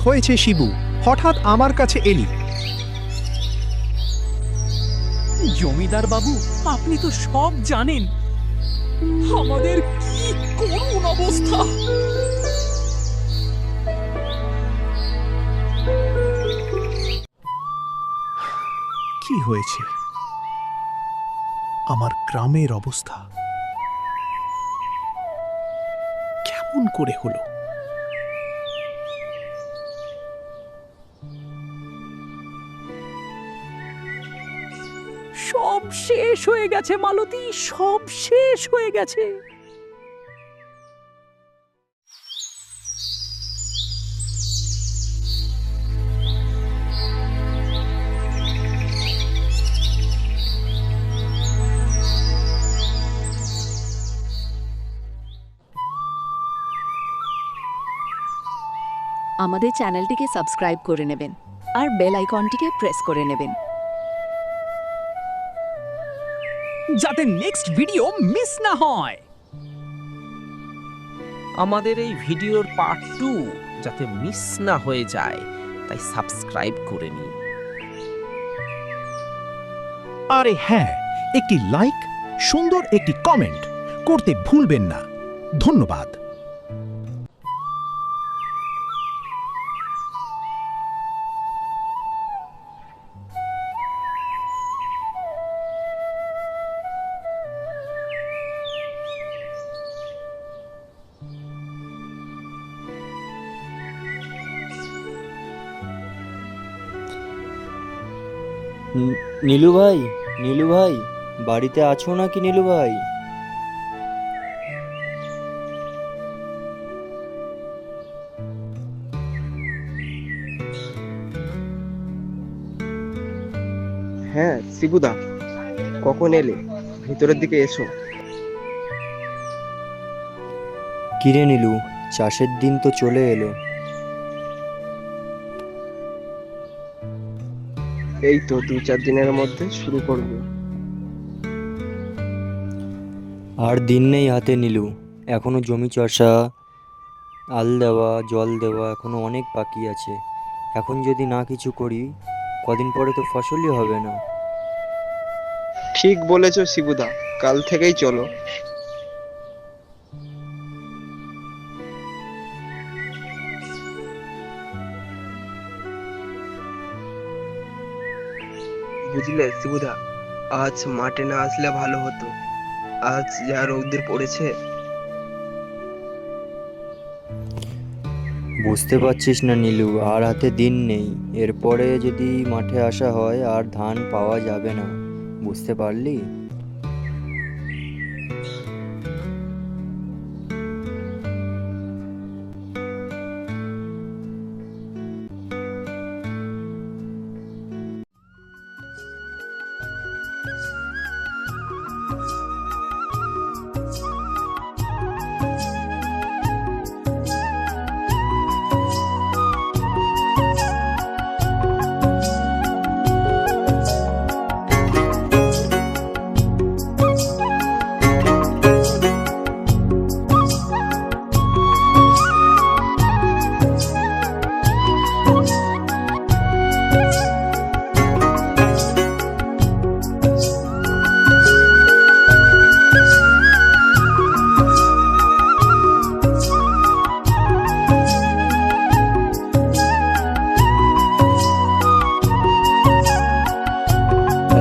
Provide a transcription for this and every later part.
হয়েছে শিবু, হঠাৎ আমার কাছে এলি? জমিদার বাবু, আপনি তো সব জানেন। আমাদের কি করুণ অবস্থা! কি হয়েছে? আমার গ্রামের অবস্থা কেমন করে হলো? সব শেষ হয়ে গেছে মালতী, সব শেষ হয়ে গেছে। আমাদের চ্যানেলটিকে সাবস্ক্রাইব করে নেবেন আর বেল আইকনটিকে প্রেস করে নেবেন, যাতে নেক্সট ভিডিও মিস না হয়। আমাদের এই ভিডিওর পার্ট 2 যাতে মিস না হয়ে যায়, তাই সাবস্ক্রাইব করে নিন। আরে হ্যাঁ, একটি লাইক, সুন্দর একটি কমেন্ট করতে ভুলবেন না। ধন্যবাদ। নীলু ভাই, নীলু ভাই, বাড়িতে আছো নাকি নীলু ভাই? হ্যাঁ শিবুদা, কখন এলে? ভিতরের দিকে এসো। কিরে নীলু, চাষের দিন তো চলে এলো। এই তো 2-4 দিনের মধ্যে শুরু করবে। আর দিন নেই হাতে নীলু, এখনো জমি চষা, আল দেওয়া, জল দেওয়া এখনো অনেক বাকি আছে। এখন যদি না কিছু করি, কদিন পরে তো ফসলই হবে না। ঠিক বলেছো শিবুদা, কাল থেকেই চলো। বুঝলে শিবুদা, আজ মাঠে না আসলে ভালো হতো। আজ যা রৌদ্র পড়েছে। বুঝতে পারছিস না নীলু, আর হাতে দিন নেই। এরপরে যদি মাঠে আসা হয় আর ধান পাওয়া যাবে না, বুঝতে পারলি?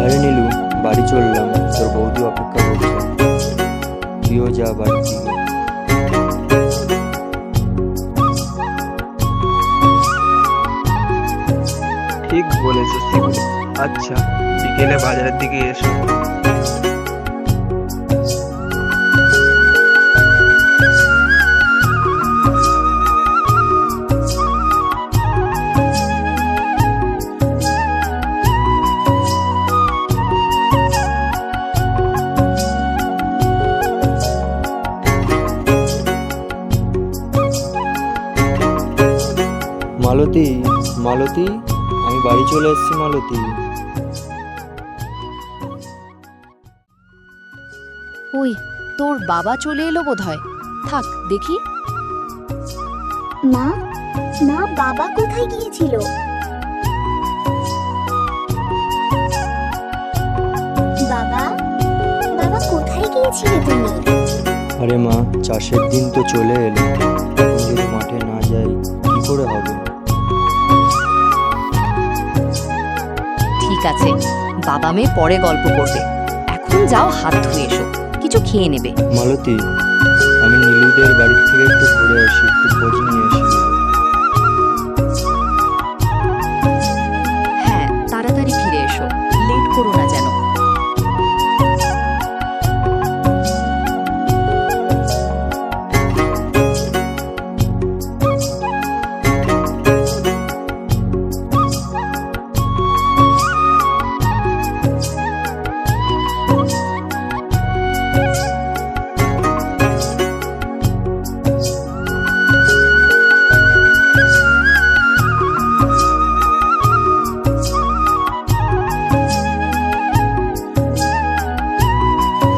আরে নীলু, বাড়ি চললাম, তোর বৌদি অপেক্ষা করছে। তুইও যা বাড়ি দিকে। ঠিক বলেছো শিবুদা। আচ্ছা, বিকেলে বাজারের দিকে এসো। মালতী, মালতী, আমি বাড়ি চলে এসেছি মালতী। ওই তোর বাবা চলে এলো বোধহয়। থাক দেখি। মা, মা, বাবা কোথায় গিয়েছিল? বাবা, বাবা কোথায় গিয়েছিলে তুমি? আরে মা, চাষের দিন তো চলে এলো, এখন যদি মাঠে না যাই কি করে হবে? ঠিক আছে, বাবা মেয়ে পরে গল্প করবে। এখন যাও, হাত ধুয়ে এসো, কিছু খেয়ে নেবে। মালতী, আমি নীলুদের বাড়ির থেকে একটু ঘুরে আসি, একটু খোঁজ নিয়ে আসি। হ্যাঁ, তাড়াতাড়ি ফিরে এসো, লেট করো না যেন।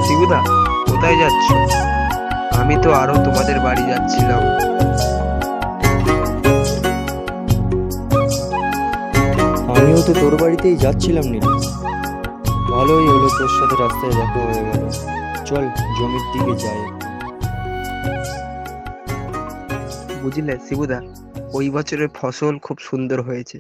শিবুদা, কোথায় যাচ্ছ? আমি তো আরো তোমাদের বাড়ি যাচ্ছিলাম। আমিও তো তোর বাড়িতেই যাচ্ছিলাম নীলু। ভালোই হলো, তোর সাথে রাস্তায় দেখা হয়ে গেল। চল জমির দিকে যাই। বুঝলে শিবুদা, ওই বছরের ফসল খুব সুন্দর হয়েছে।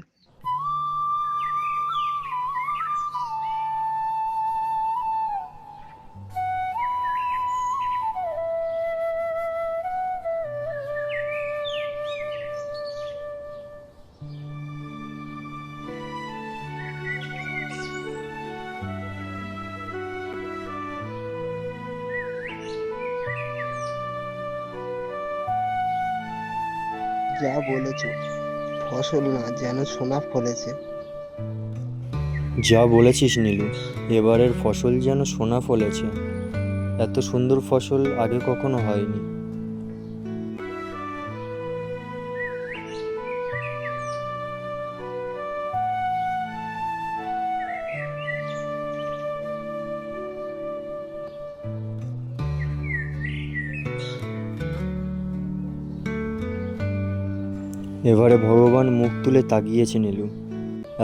যা বলেছো, ফসল না যেন সোনা ফলেছে। যা বলেছিস নীলু, এবারের ফসল যেন সোনা ফলেছে। এত সুন্দর ফসল আগে কখনো হয়নি। এবারে ভগবান মুখ তুলে তাকিয়েছে নীলু।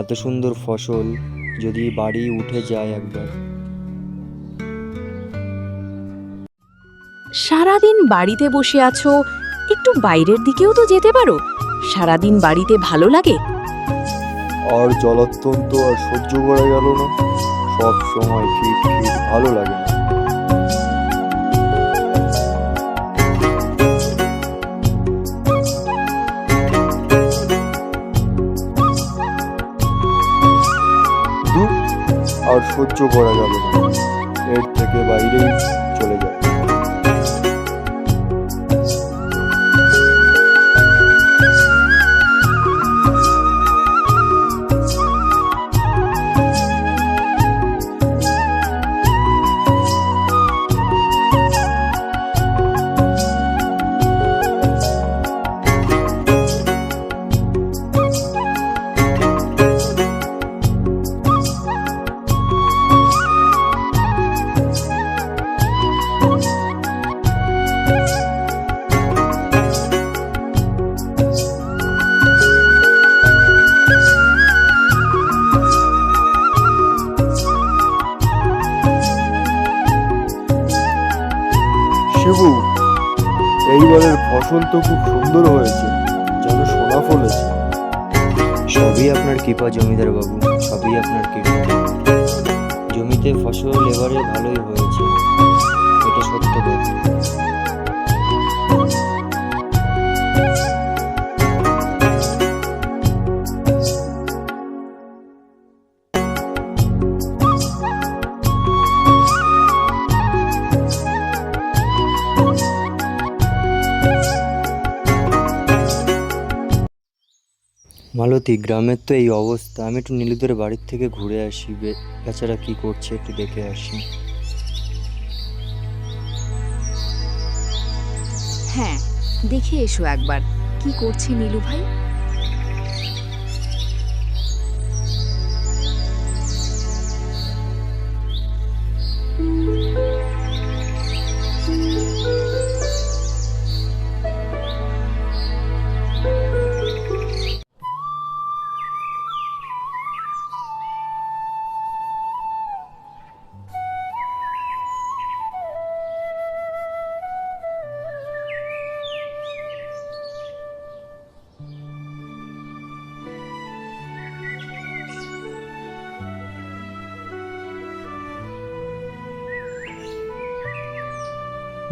এত সুন্দর ফসল যদি বাড়ি উঠে যায় একবার। সারাদিন বাড়িতে বসে আছো, একটু বাইরের দিকেও তো যেতে পারো। সারাদিন বাড়িতে ভালো লাগে? আর জলাত্যন্ত আর সহ্য করা গেল না, সব সময় খিট খিট, ভালো লাগে না। ধুর, আর সহ্য করা গেল না, এর থেকে বাইরেই চলে যায়। শিবু, এইবারের ফসল তো খুব সুন্দর হয়েছে, যেন সোনা ফলেছে। সবই আপনার কৃপা জমিদার বাবু, সবই আপনার কৃপা। জমিতে ফসল এবারে ভালোই হয়েছে, এটা সত্য কথা। মালতী, গ্রামের তো এই অবস্থা। আমি একটু নীলুদের বাড়ির থেকে ঘুরে আসি, বেচারা কি করছে একটু দেখে আসি। হ্যাঁ, দেখে এসো একবার, কি করছে নীলু ভাই।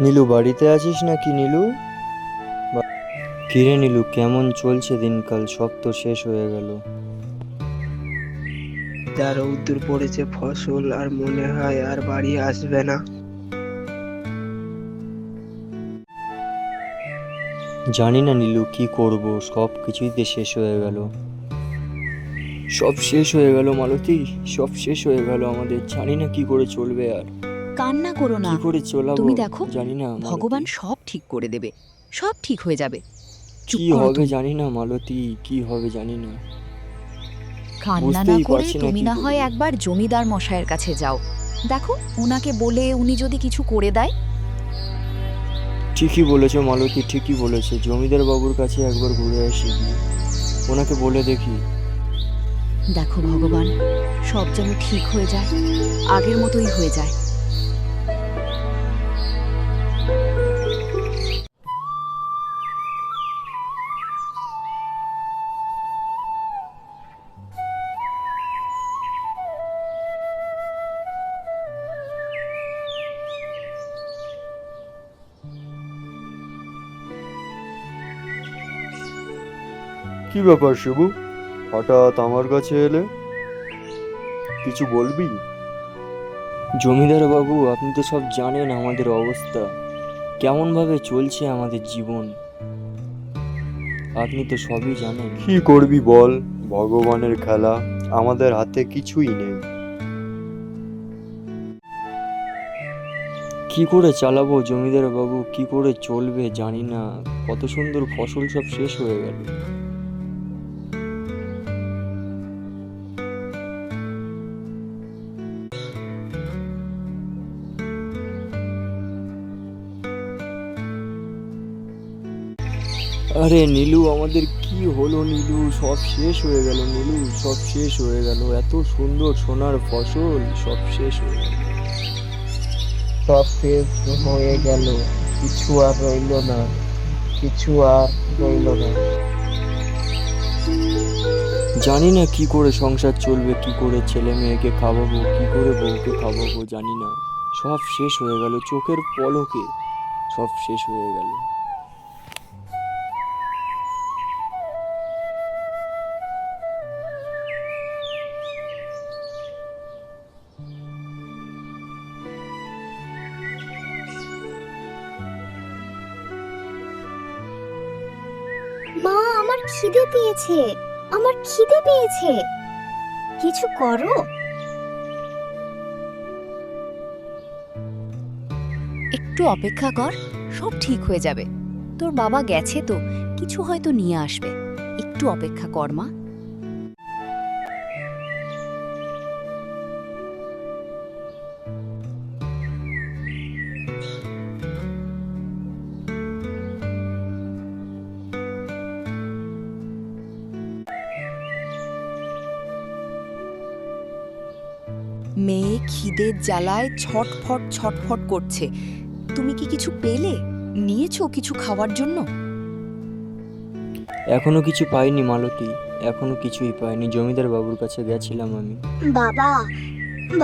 নীলু বাড়িতে আছিস নাকি নীলু? কিরে নীলু, কেমন চলছে দিনকাল? সব তো শেষ হয়ে গেল। যা রৌদ্র পড়েছে, ফসল আর মনে হয় আর বাড়ি আসবে না। জানি না নীলু, কি করব, সব কিছুই তো শেষ হয়ে গেল। সব শেষ হয়ে গেল মালতী, সব শেষ হয়ে গেল আমাদের। জানি না কি করে চলবে আর, কান্না করো না, কি করে চলাবো তুমি দেখো, জানি না মালতী। ভগবান সব ঠিক করে দেবে, সব ঠিক হয়ে যাবে। চুপ কি করো হবে তুমি। জানি না মালতী, কি হবে জানি না। কান্না না বুঝতেই করে পারছি না তুমি কি না করব। হয় একবার জমিদার মশাইয়ের কাছে যাও, দেখো ওনাকে বলে উনি যদি কিছু করে দেয়। ঠিকই বলেছো মালতী, ঠিকই বলেছো। জমিদার বাবুর কাছে একবার ঘুরে আসি গিয়ে, ওনাকে বলে দেখি। দেখো ভগবান, সব যেন ঠিক হয়ে যায়, আগের মতোই হয়ে যায়। কি ব্যাপার শিবু, হঠাৎ আমার কাছে এলে? কিছু বলবি? জমিদার বাবু, আপনি তো সব জানেন আমাদের অবস্থা, কেমন ভাবে চলছে আমাদের জীবন। আপনি তো সবই জানেন। কি করবি বল, ভগবানের খেলা, আমাদের হাতে কিছুই নেই। কি করে চালাবো জমিদার বাবু, কি করে চলবে জানি না। কত সুন্দর ফসল সব শেষ হয়ে গেল। আরে নীলু, আমাদের কি হলো নীলু? সব শেষ হয়ে গেল নীলু, সব শেষ হয়ে গেল। এত সুন্দর সোনার ফসল সব শেষ হয়ে গেল। সব শেষ হয়ে গেল, কিছু আর রইল না, কিছু আর রইল না। জানি না কি করে সংসার চলবে, কি করে ছেলে মেয়েকে খাওয়াবো, কি করে বউকে খাওয়াবো, জানি না। সব শেষ হয়ে গেল, চোখের পলকে সব শেষ হয়ে গেল। মা, আমার খিদে পেয়েছে, আমার খিদে পেয়েছে, কিছু করো। একটু অপেক্ষা কর, সব ঠিক হয়ে যাবে। তোর বাবা গেছে তো, কিছু হয়তো নিয়ে আসবে, একটু অপেক্ষা কর মা। মেয়ে খিদের জ্বালায় ছটফট ছটফট করছে। তুমি কি কিছু পেলে? নিয়েছো কিছু খাওয়ার জন্য? এখনো কিছু পাইনি মালতী, এখনো কিছুই পাইনি। জমিদার বাবুর কাছে গেছিলাম আমি। বাবা,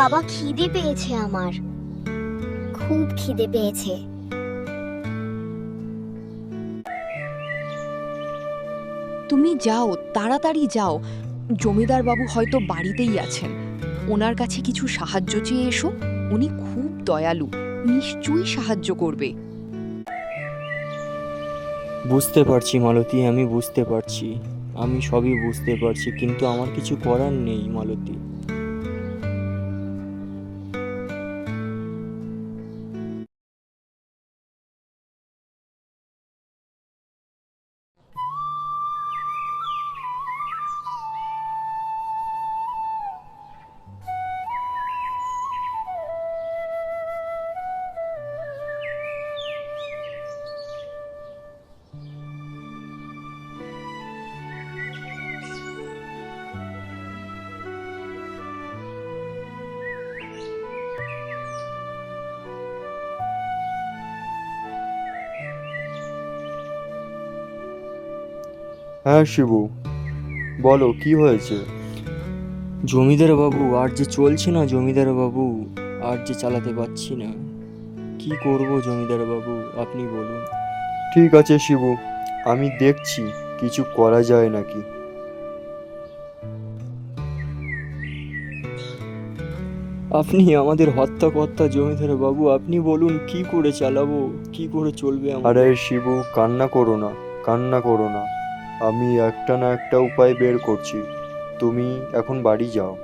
বাবা খিদে পেয়েছে আমার, খুব খিদে পেয়েছে। তুমি যাও, তাড়াতাড়ি যাও, জমিদার বাবু হয়তো বাড়িতেই আছেন। ওনার কাছে কিছু সাহায্য চেয়ে এসো, উনি খুব দয়ালু, নিশ্চয়ই সাহায্য করবে। বুঝতে পারছি মালতী, আমি বুঝতে পারছি, আমি সবই বুঝতে পারছি, কিন্তু আমার কিছু করার নেই মালতী। হ্যাঁ শিবু, বলো কি হয়েছে? জমিদার বাবু, আর যে চলছে না জমিদার বাবু, আর যে চালাতে পারছি না। কি করব জমিদার বাবু, আপনি বলুন। ঠিক আছে শিবু, আমি দেখছি কিছু করা যায় নাকি। আপনি আমাদের হত্যাকর্তা জমিদার বাবু, আপনি বলুন কি করে চালাবো, কি করে চলবে আরে আমাদের? শিবু, কান্না করো না, কান্না করো না। আমি একটা না একটা উপায় বের করছি। তুমি এখন বাড়ি যাও।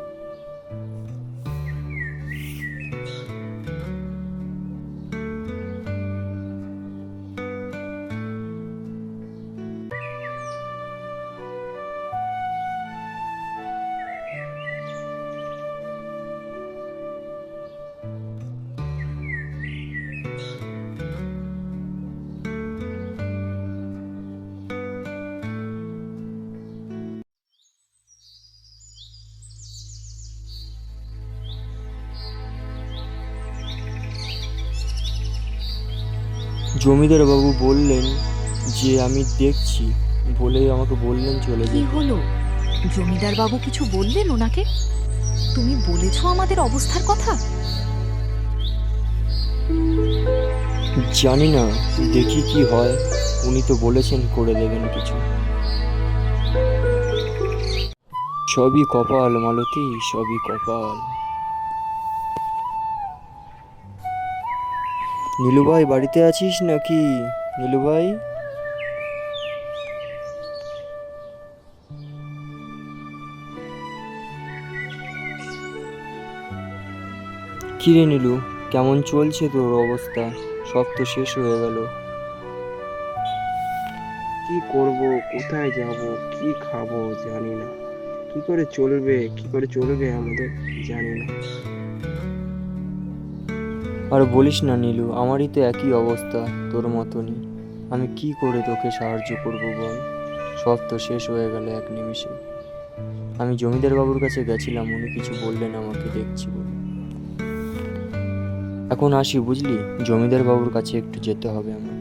জমিদার বাবু বললেন যে আমি দেখছি, বলে আমাকে বললেন চলে কি যেতে। হলো? জমিদার বাবু কিছু বললেন ওনাকে? তুমি বলেছো আমাদের অবস্থার কথা? জানি না, দেখি কি হয়। উনি তো বলেছেন করে দেবেন কিছু। সবই কপাল মালতী, সবই কপাল। নীলু ভাই বাড়িতে আছিস নাকি? নীলু ভাই, কি রে নীলু, কেমন চলছে তোর অবস্থা? সব তো শেষ হয়ে গেল। কি করব, কোথায় যাব, কি খাবো জানি না, কি করে চলবে আমাদের জানি না। আর বলিস না নীলু, আমারই তো একই অবস্থা তোর মতনই। আমি কি করে তোকে সাহায্য করব বল? সব তো শেষ হয়ে গেল এক নিমিষে। আমি জমিদার বাবুর কাছে গেছিলাম, উনি কিছু বললেন আমাকে দেখছি বলে। এখন আসি বুঝলি, জমিদার বাবুর কাছে একটু যেতে হবে আমার।